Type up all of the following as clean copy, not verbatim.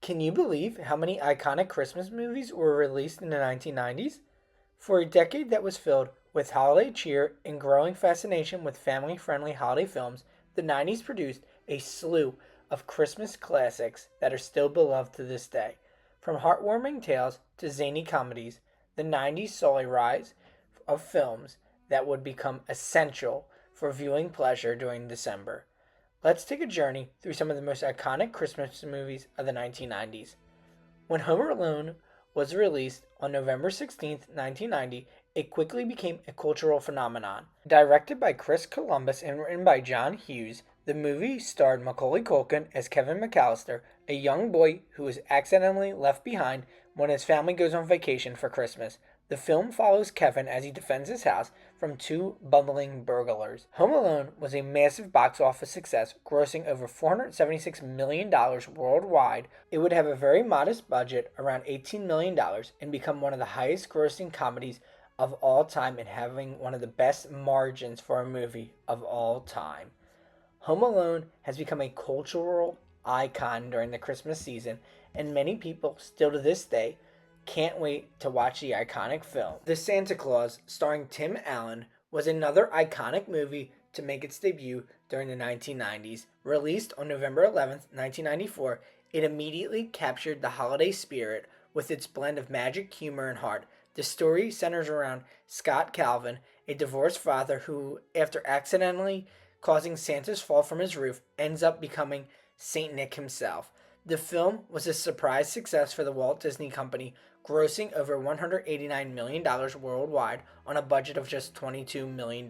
Can you believe how many iconic Christmas movies were released in the 1990s? For a decade that was filled with holiday cheer and growing fascination with family friendly holiday films, the 90s produced a slew of Christmas classics that are still beloved to this day. From heartwarming tales to zany comedies, the 90s saw a rise of films that would become essential for viewing pleasure during December. Let's take a journey through some of the most iconic Christmas movies of the 1990s. When Home Alone was released on November 16th, 1990, it quickly became a cultural phenomenon. Directed by Chris Columbus and written by John Hughes, the movie starred Macaulay Culkin as Kevin McAllister, a young boy who is accidentally left behind when his family goes on vacation for Christmas. The film follows Kevin as he defends his house from two bumbling burglars. Home Alone was a massive box office success, grossing over $476 million worldwide. It would have a very modest budget, around $18 million, and become one of the highest grossing comedies of all time and having one of the best margins for a movie of all time. Home Alone has become a cultural icon during the Christmas season, and many people, still to this day, can't wait to watch the iconic film. The Santa Claus, starring Tim Allen, was another iconic movie to make its debut during the 1990s. Released on November 11th, 1994, it immediately captured the holiday spirit with its blend of magic, humor, and heart. The story centers around Scott Calvin, a divorced father who, after accidentally causing Santa's fall from his roof, ends up becoming Saint Nick himself. The film was a surprise success for the Walt Disney Company, grossing over $189 million worldwide on a budget of just $22 million.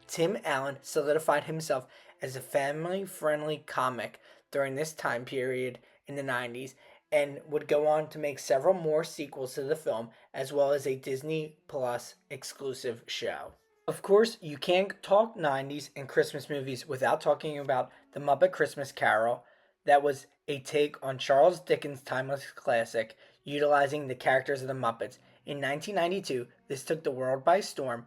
Tim Allen solidified himself as a family-friendly comic during this time period in the 90s and would go on to make several more sequels to the film as well as a Disney Plus exclusive show. Of course, you can't talk 90s and Christmas movies without talking about The Muppet Christmas Carol. That was a take on Charles Dickens' timeless classic, utilizing the characters of the Muppets. In 1992, this took the world by storm,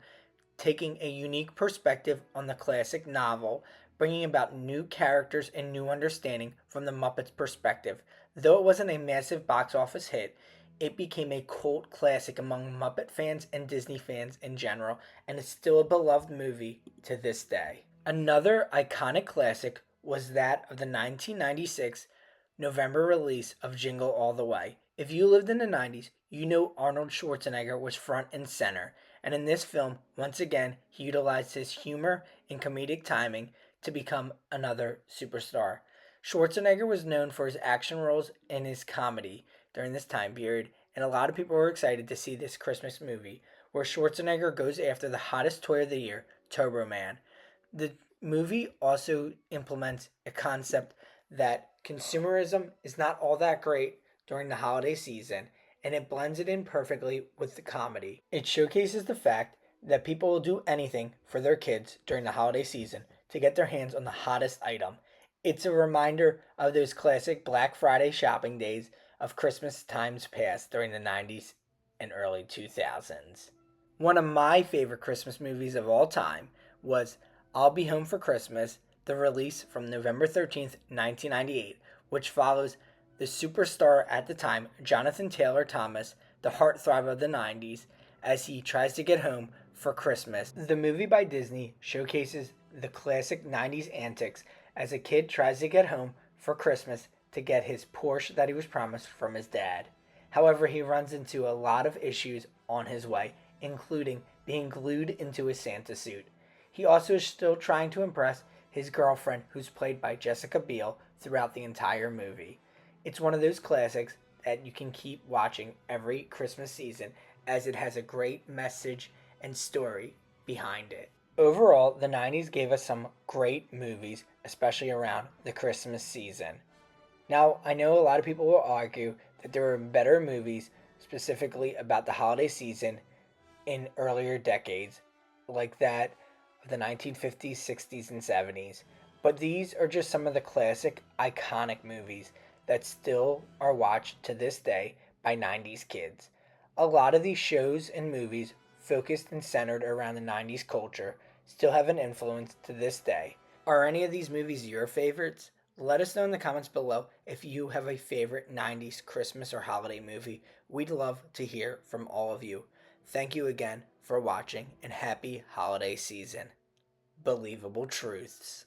taking a unique perspective on the classic novel, bringing about new characters and new understanding from the Muppets' perspective. Though it wasn't a massive box office hit, it became a cult classic among Muppet fans and Disney fans in general, and it's still a beloved movie to this day. Another iconic classic was that of the 1996 November release of Jingle All the Way. If you lived in the 90s, you know Arnold Schwarzenegger was front and center, and in this film, once again, he utilized his humor and comedic timing to become another superstar. Schwarzenegger was known for his action roles and his comedy during this time period, and a lot of people were excited to see this Christmas movie where Schwarzenegger goes after the hottest toy of the year, Turbo Man. The movie also implements a concept that consumerism is not all that great during the holiday season, and it blends it in perfectly with the comedy. It showcases the fact that people will do anything for their kids during the holiday season to get their hands on the hottest item. It's a reminder of those classic Black Friday shopping days of Christmas times past during the 90s and early 2000s. One of my favorite Christmas movies of all time was I'll Be Home for Christmas, the release from November 13th, 1998, which follows the superstar at the time, Jonathan Taylor Thomas, the heartthrob of the 90s, as he tries to get home for Christmas. The movie by Disney showcases the classic 90s antics as a kid tries to get home for Christmas to get his Porsche that he was promised from his dad. However, he runs into a lot of issues on his way, including being glued into his Santa suit. He also is still trying to impress his girlfriend, who's played by Jessica Biel, throughout the entire movie. It's one of those classics that you can keep watching every Christmas season as it has a great message and story behind it. Overall, the 90s gave us some great movies, especially around the Christmas season. Now, I know a lot of people will argue that there were better movies specifically about the holiday season in earlier decades, like that of the 1950s, 60s, and 70s. But these are just some of the classic, iconic movies that still are watched to this day by 90s kids. A lot of these shows and movies focused and centered around the 90s culture still have an influence to this day. Are any of these movies your favorites? Let us know in the comments below if you have a favorite 90s Christmas or holiday movie. We'd love to hear from all of you. Thank you again for watching and happy holiday season. Believable Truths.